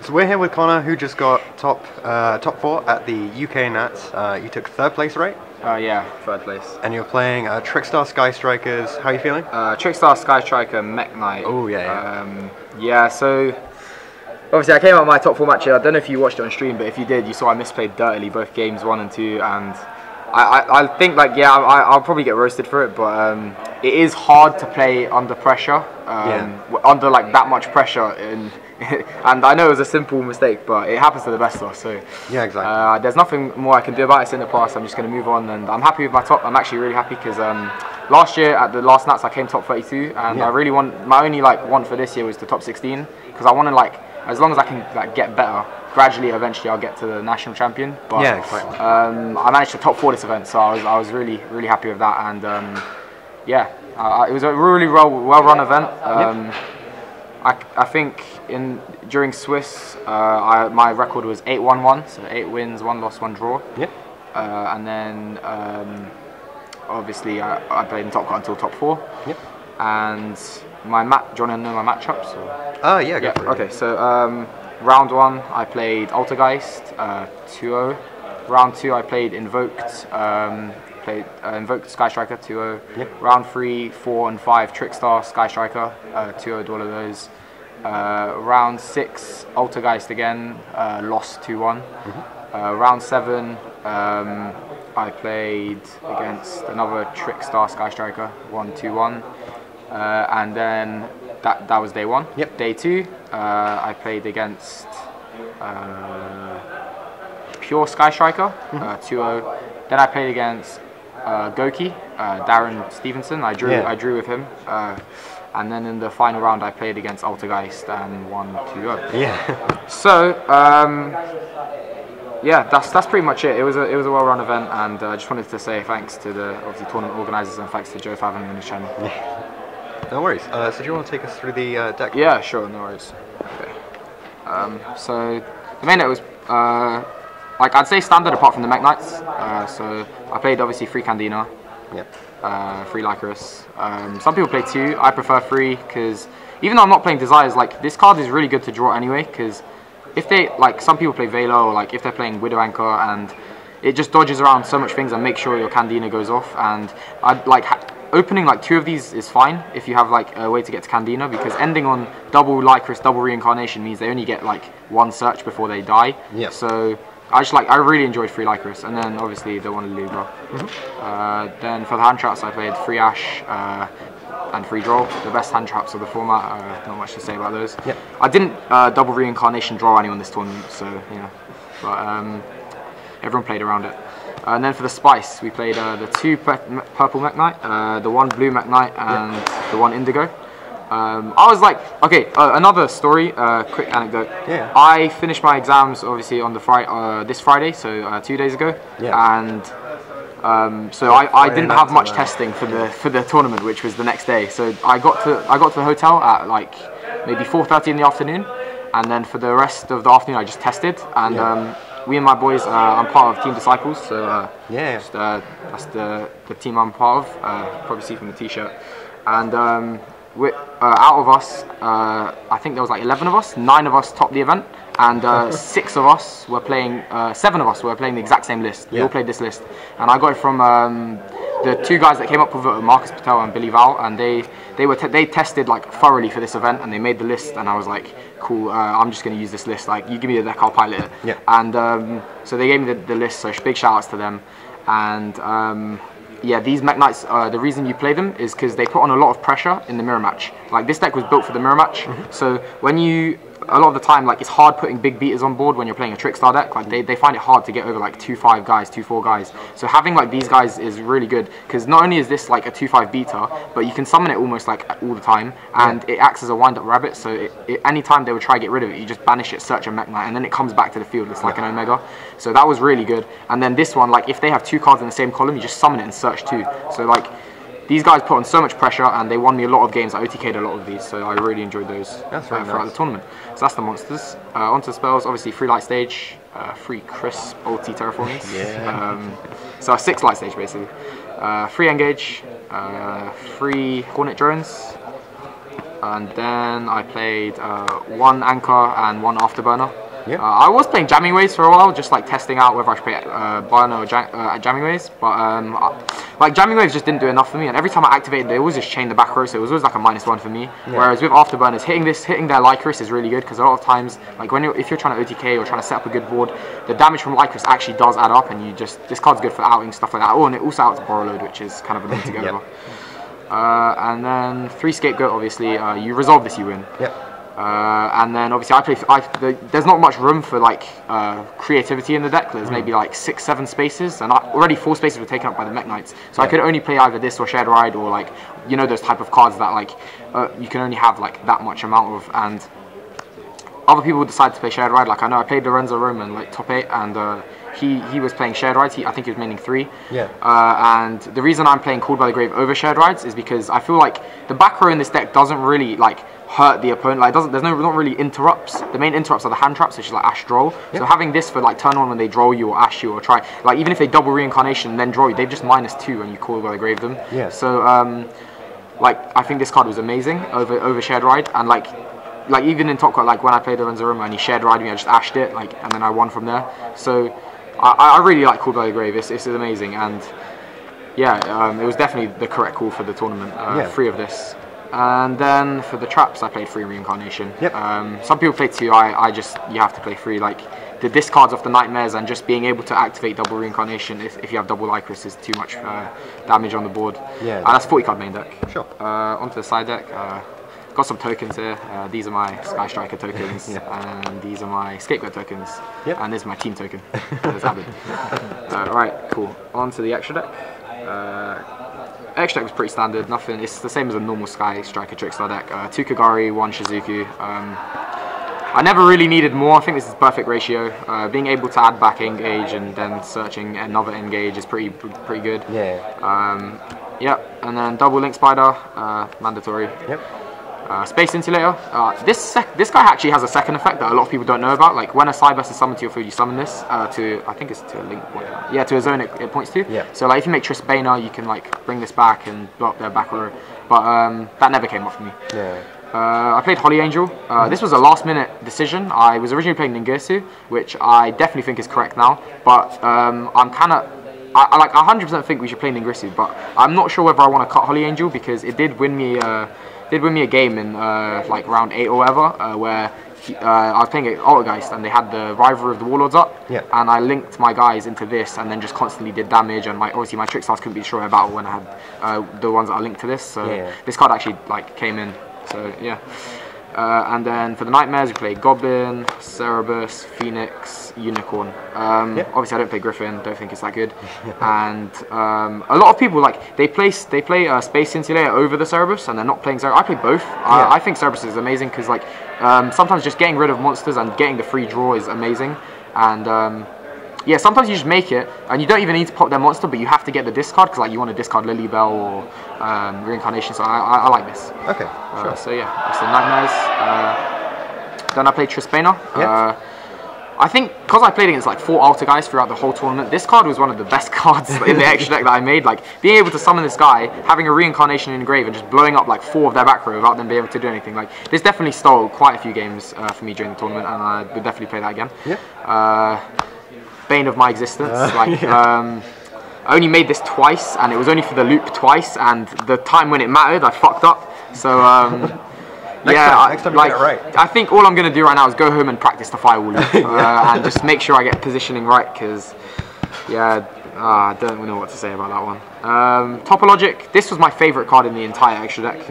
So we're here with Conor, who just got top 4 at the UK Nats. You took 3rd place, right? Yeah, 3rd place. And you're playing Trickstar Sky Strikers. How are you feeling? Trickstar Sky Striker Mekk night. Oh yeah. Yeah. So obviously I came out of my top 4 match here. I don't know if you watched it on stream, but if you did, you saw I misplayed dirtily both games 1 and 2, and I think like I'll probably get roasted for it, but it is hard to play under pressure, under like that much pressure and I know it was a simple mistake, but it happens to the best of us. So yeah, exactly. There's nothing more I can do about it. It's in the past. I'm just going to move on, and I'm happy with my top. I'm actually really happy because last year at the last Nats I came top 32, and I really want my only want for this year was the top 16, because I want to as long as I can get better. Gradually, eventually, I'll get to the national champion. But yeah, exactly. I managed to top 4 this event, so I was really happy with that, and it was a really well run event. I think during Swiss, my record was 8-1-1, so 8 wins, 1 loss, 1 draw. Yep. And then obviously I played in top cut until top 4. Yep. And do you want to know my matchups? Yeah, go for it. Okay, so round 1 I played Altergeist 2-0. Round 2 I played Invoked. Invoked Sky Striker 2-0. Yep. Round 3, 4, and 5 Trickstar Sky Striker 2-0 all of those. Round 6 Altergeist again, lost 2-1. Round 7 I played against another Trickstar Sky Striker 1-2-1, and then that was day 1. Yep. Day 2 I played against Pure Sky Striker 2-0. Then I played against Goki, Darren Stevenson. I drew with him, and then in the final round I played against Altergeist and won 2-0. Yeah. So yeah, that's pretty much it. It was a well-run event, and I just wanted to say thanks to the obviously tournament organisers and thanks to Joe for having me on his channel. Yeah. No worries. So do you want to take us through the deck? Yeah, sure, no worries. Okay. So the main deck was I'd say standard apart from the Mekk Knights. So I played obviously 3 Candina, 3 Lycoris. Some people play 2. I prefer 3 because even though I'm not playing Desires, this card is really good to draw anyway. Because if they some people play Vela, or if they're playing Widow Anchor, and it just dodges around so much things and makes sure your Candina goes off. And opening 2 of these is fine if you have a way to get to Candina, because ending on double Lycoris, double Reincarnation means they only get 1 search before they die. Yeah. So I really enjoyed 3 Lycoris, and then obviously the 1 Libra. Then for the hand traps I played 3 Ash and 3 Droll, the best hand traps of the format. Not much to say about those. Yep. I didn't double Reincarnation draw anyone this tournament, so but everyone played around it. And then for the spice we played the 2 purple Mekk Knight, the 1 blue Mekk Knight, and the 1 indigo. I was okay, another story, quick anecdote. Yeah. I finished my exams obviously on the this Friday, so 2 days ago. Yeah. And so I didn't have much testing for the tournament, which was the next day. So I got to the hotel at maybe 4:30 in the afternoon, and then for the rest of the afternoon I just tested. And we and my boys, I'm part of Team Disciples, so that's the team I'm part of. Probably see from the t-shirt. And out of us, I think there was 11 of us. 9 of us topped the event, and 6 of us were playing. 7 of us were playing the exact same list. We all played this list, and I got it from the 2 guys that came up with it, Marcus Patel and Billy Val, and they tested thoroughly for this event, and they made the list, and I was cool. I'm just going to use this list. You give me the deck, I'll pilot it. Yeah. And so they gave me the list. So big shout outs to them, and. Yeah, these Mekk Knights, the reason you play them is because they put on a lot of pressure in the mirror match. This deck was built for the mirror match, so when a lot of the time, it's hard putting big beaters on board when you're playing a Trickstar deck. They find it hard to get over 2-5 guys, 2-4 guys. So having these guys is really good, because not only is this a 2-5 beater, but you can summon it almost all the time, and it acts as a wind-up rabbit. So any time they would try to get rid of it, you just banish it, search a Mekk Knight, and then it comes back to the field. It's like an Omega. So that was really good. And then this one, if they have 2 cards in the same column, you just summon it and search 2. So these guys put on so much pressure, and they won me a lot of games. I OTK'd a lot of these, so I really enjoyed those throughout the tournament. So that's the monsters. Onto the spells, obviously 3 light stage, 3 crisp ulti terraformings. So 6 light stage basically. 3 engage, 3 hornet drones, and then I played 1 Anchor and 1 Afterburner. Yeah. I was playing Jamming Waves for a while, just like testing out whether I should play Burner or Jamming Waves, but like Jamming Waves just didn't do enough for me, and every time I activated, they always just chained the back row, so it was always like a -1 for me. Yeah. Whereas with Afterburners, hitting their Lycris is really good, because a lot of times, like if you're trying to OTK or trying to set up a good board, the damage from Lycris actually does add up, and this card's good for outing, stuff like that. Oh, and it also outs Borrow Load, which is kind of annoying to get over. And then 3 Scapegoat, obviously, you resolve this, you win. Yep. And then obviously there's not much room for like creativity in the deck. There's maybe like 6-7 spaces, and already 4 spaces were taken up by the Mekk Knights. So I could only play either this or Shared Ride, or like, you know, those type of cards that like you can only have like that much amount of, and other people decide to play Shared Ride. Like I know I played Lorenzo Roman like top 8, and he was playing Shared Rides. I think he was maining 3. Yeah. And the reason I'm playing Called by the Grave over Shared Rides is because I feel like the back row in this deck doesn't really like hurt the opponent. Like there's not really interrupts. The main interrupts are the hand traps, which is like Ash Droll. Yep. So having this for like turn 1 when they draw you or Ash you or try, like even if they double Reincarnation and then draw you, they've just -2 and you Call by the Grave them. Yeah. So like I think this card was amazing over Shared Ride, and like even in top card, like when I played Lorenzo Roma and he Shared Ride me, I just Ashed it, like, and then I won from there. So I really like Called by the Grave. It's amazing, and yeah, it was definitely the correct call for the tournament. 3 of this. And then for the traps, I played 3 Reincarnation. Yep. Some people play 2. You have to play 3. Like the discards of the Nightmares and just being able to activate double Reincarnation if you have double Lycris is too much damage on the board. Yeah. And that's 40 card main deck. Sure. Onto the side deck. Got some tokens here. These are my Sky Striker tokens, and these are my Scapegoat tokens, and this is my team token. Right, cool. On to the extra deck. Extra deck was pretty standard, nothing. It's the same as a normal Sky Striker Trickstar deck. 2 Kagari, 1 Shizuku. I never really needed more. I think this is perfect ratio. Being able to add back engage and then searching another engage is pretty good. Yeah. Yep. And then double Link Spider, mandatory. Yep. Space Insulator. This guy actually has a second effect that a lot of people don't know about. Like when a Cyberse is summoned to your field, you summon this to, I think it's to a link point. Yeah, to a zone it points to. Yeah. So like if you make Trispana, you can like bring this back and blow up their back row. But that never came up for me. Yeah. I played Holy Angel. This was a last-minute decision. I was originally playing Ningirsu, which I definitely think is correct now. But I'm kind of, I like 100% think we should play Ningirsu, but I'm not sure whether I want to cut Holy Angel because it did win me a game in like round 8 or whatever, where I was playing Altergeist and they had the Rivalry of the Warlords up, and I linked my guys into this and then just constantly did damage, and obviously my Trickstars couldn't be destroyed by battle when I had the ones that I linked to this, so this card actually like came in, so yeah. And then for the Nightmares, we play Goblin, Cerebus, Phoenix, Unicorn. Obviously, I don't play Griffin. Don't think it's that good. And a lot of people like they play Space Insulator over the Cerebus, and they're not playing Cerebus. I play both. I think Cerebus is amazing because like sometimes just getting rid of monsters and getting the free draw is amazing. And yeah, sometimes you just make it, and you don't even need to pop their monster, but you have to get the discard because like you want to discard Lilybell or Reincarnation. So I like this. Okay, sure. So yeah, that's the Nightmares. Then I played Trispana. I think because I played against like 4 Altergeist throughout the whole tournament, this card was one of the best cards in the extra deck that I made. Like being able to summon this guy, having a Reincarnation in grave, and just blowing up like 4 of their back row without them being able to do anything. Like this definitely stole quite a few games for me during the tournament, and I would definitely play that again. Yeah. Bane of my existence. I only made this twice, and it was only for the loop twice, and the time when it mattered, I fucked up. So next time like, get it right. I think all I'm gonna do right now is go home and practice the firewall loop, and just make sure I get positioning right, because I don't know what to say about that one. Topologic. This was my favorite card in the entire extra deck.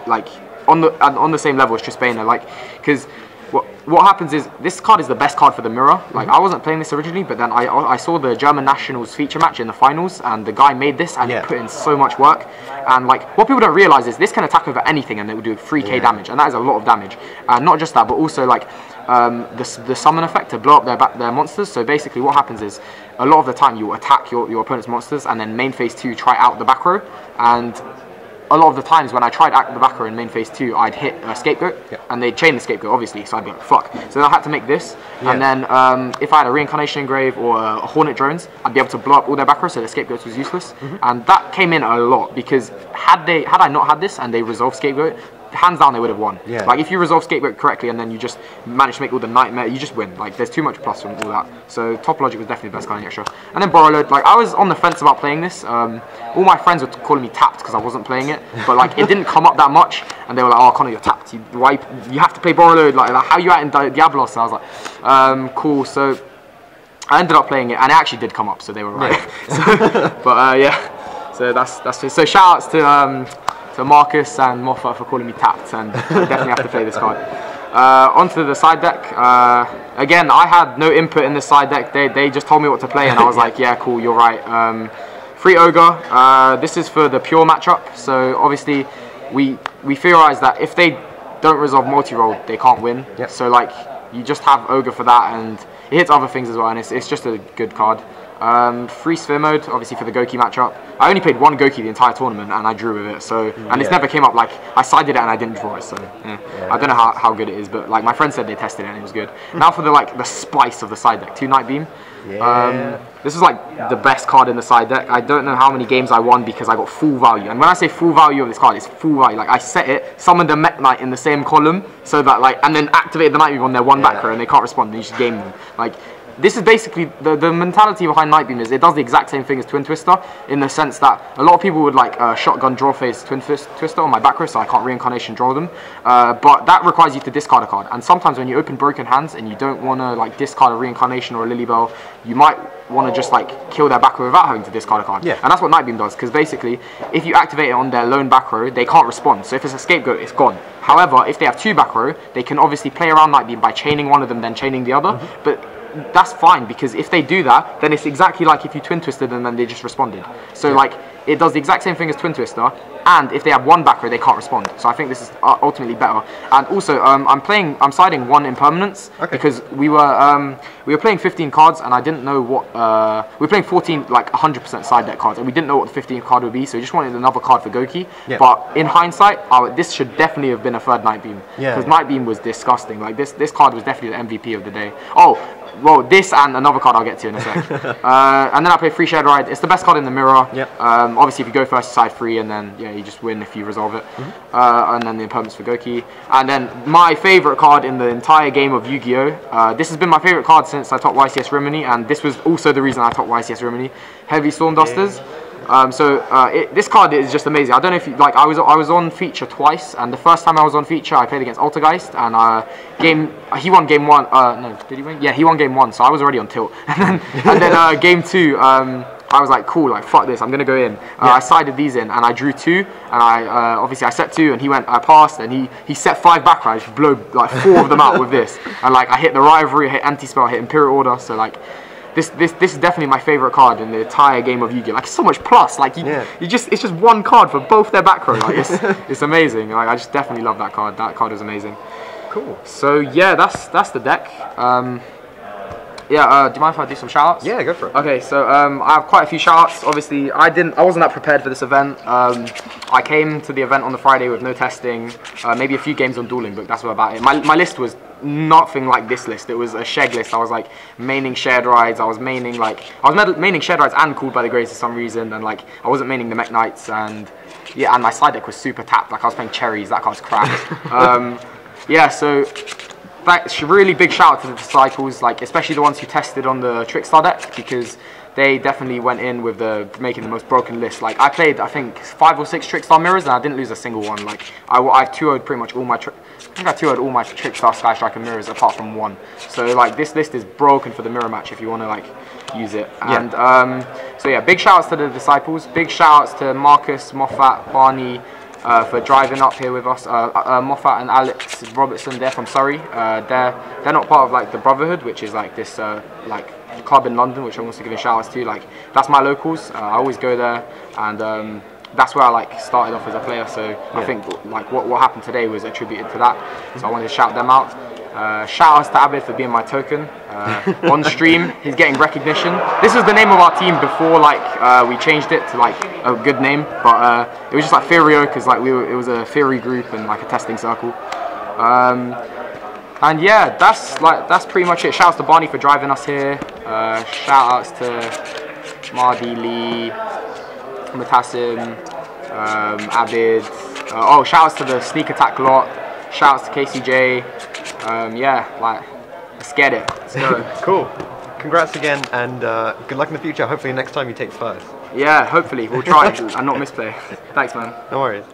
Like on the same level as Trispana, like because. What happens is this card is the best card for the mirror. Like I wasn't playing this originally, but then I saw the German Nationals feature match in the finals, and the guy made this and he put in so much work. And like what people don't realize is this can attack over anything and it will do 3k damage, and that is a lot of damage. And not just that, but also like the summon effect to blow up their monsters. So basically what happens is a lot of the time you will attack your opponent's monsters and then main phase 2 try out the back row, and a lot of the times when I tried act the backer in main phase 2, I'd hit a Scapegoat, and they'd chain the Scapegoat, obviously, so I'd be like, fuck. So then I had to make this, and then if I had a Reincarnation Engrave or a Hornet Drones, I'd be able to blow up all their back row, so the Scapegoat was useless. And that came in a lot, because had I not had this and they resolved Scapegoat, hands down they would have won. Yeah. Like if you resolve Scapegoat correctly and then you just manage to make all the nightmare, you just win. Like there's too much plus from all that. So Top Logic was definitely the best card in extra. And then Borrow Load, like I was on the fence about playing this. All my friends were calling me tapped because I wasn't playing it, but like it didn't come up that much, and they were like, "Oh, Conor, you're tapped. You have to play Borrow Load. Like how you out in Diablos?" And I was like, "Cool." So I ended up playing it, and it actually did come up, so they were right. So, but yeah, so that's it. So shout outs to Marcus and Moffat for calling me tapped, and I definitely have to play this card. Onto the side deck. Again, I had no input in this side deck. They just told me what to play, and I was like, yeah, cool, you're right. Free Ogre. This is for the pure matchup. So obviously, we theorize that if they don't resolve multi-roll, they can't win. Yep. So like, you just have Ogre for that, and it hits other things as well, and it's just a good card. Free Sphere Mode, obviously for the Goki matchup. I only played one Goki the entire tournament, and I drew with it. So, and it's never came up. Like I sided it and I didn't draw it. So, I don't know how good it is, but like my friend said they tested it and it was good. Now for the spice of the side deck, 2 Night Beam. Yeah. This is like the best card in the side deck. I don't know how many games I won because I got full value. And when I say full value of this card, it's full value. Like I set it, summoned a Mekk Knight in the same column, so that like, and then activated the Night Beam on their one back row, and they can't respond. And you just game them. Like. This is basically, the mentality behind Night Beam is it does the exact same thing as Twin Twister, in the sense that a lot of people would like shotgun draw phase Twin Twister on my back row, so I can't reincarnation draw them. But that requires you to discard a card, and sometimes when you open Broken Hands and you don't want to like discard a reincarnation or a Lilybell, you might want to just like kill their back row without having to discard a card. Yeah. And that's what Night Beam does, because basically if you activate it on their lone back row, they can't respond. So if it's a Scapegoat, it's gone. However, if they have 2 back row, they can obviously play around Night Beam by chaining one of them, then chaining the other. But that's fine, because if they do that, then it's exactly like if you Twin Twisted and then they just responded. So like it does the exact same thing as Twin Twister, and if they have 1 back row, they can't respond. So I think this is ultimately better. And also, I'm siding 1 Impermanence, because we were playing 15 cards, and I didn't know what we were playing 14 like 100% side deck cards, and we didn't know what the 15th card would be. So we just wanted another card for Goki. But in hindsight, this should definitely have been a 3rd Night Beam, because Night Beam was disgusting. Like this card was definitely the MVP of the day. Oh. Well, this and another card I'll get to in a sec. And then I play Free Shared Ride. It's the best card in the mirror. Obviously, if you go first, you side free, and then you just win if you resolve it. And then the Impermanence for Goki. And then my favourite card in the entire game of Yu-Gi-Oh! This has been my favourite card since I topped YCS Rimini, and this was also the reason I topped YCS Rimini. Heavy Storm Dusters. This card is just amazing. I don't know if you like. I was on feature twice, and the first time I was on feature, I played against Altergeist, and he won game 1. No, did he win? Yeah, he won game 1, so I was already on tilt. and then game 2, I was like, cool, like fuck this, I'm gonna go in. I sided these in, and I drew 2, and obviously I set 2, and he went. I passed, and he set 5 back row. I just blew like 4 of them out with this, and like I hit the Rivalry, I hit Anti-Spell, I hit Imperial Order. So like. This is definitely my favourite card in the entire game of Yu-Gi-Oh! Like it's so much plus. Like it's just 1 card for both their back row. Like it's amazing. Like I just definitely love that card. That card is amazing. Cool. So yeah, that's the deck. Do you mind if I do some shoutouts? Yeah, go for it. Okay, so I have quite a few shoutouts. Obviously, I wasn't that prepared for this event. I came to the event on the Friday with no testing, maybe a few games on Dueling Book. That's about it. My list was nothing like this list. It was a Sheg list. I was like maining Shared Rides. I was maining Shared Rides and Called by the Grays for some reason, and like I wasn't maining the Mekk Knights, and and my side deck was super tapped. Like I was playing Cherries. That card's crap. So. Really big shout out to the disciples, like especially the ones who tested on the Trickstar deck, because they definitely went in with making the most broken list. Like I played, I think 5 or 6 Trickstar mirrors, and I didn't lose a single one. Like I 2-0'd pretty much all my Trickstar Sky Striker mirrors apart from 1. So like this list is broken for the mirror match if you want to like use it. And big shout outs to the disciples. Big shout outs to Marcus, Moffat, Barney. For driving up here with us, Moffat and Alex Robertson. They're from Surrey. They're not part of like the Brotherhood, which is like this like club in London, which I'm also giving shout outs to. Like that's my locals. I always go there, and that's where I like started off as a player. So I think like what happened today was attributed to that. So I wanted to shout them out. Shout outs to Abid for being my token on stream. He's getting recognition. This was the name of our team before like we changed it to like a good name, but it was just like Furio, because like it was a theory group and like a testing circle. And yeah, that's pretty much it. Shout outs to Barney for driving us here. Shout outs to Mardi, Lee, Matassim, Abid. Oh, shout outs to the Sneak Attack lot. Shout outs to KCJ. Yeah, like, let's get it. Let's go. Cool. Congrats again, and good luck in the future. Hopefully next time you take first. Yeah, hopefully. We'll try and not misplay. Thanks, man. No worries.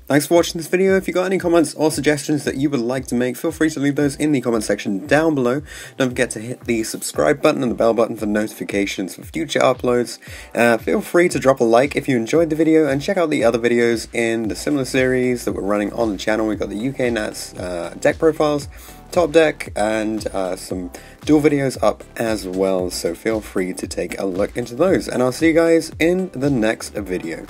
Thanks for watching this video. If you got any comments or suggestions that you would like to make, feel free to leave those in the comment section down below. Don't forget to hit the subscribe button and the bell button for notifications for future uploads. Feel free to drop a like if you enjoyed the video, and check out the other videos in the similar series that we're running on the channel. We've got the UK Nats deck profiles, top deck, and some dual videos up as well, so feel free to take a look into those, and I'll see you guys in the next video.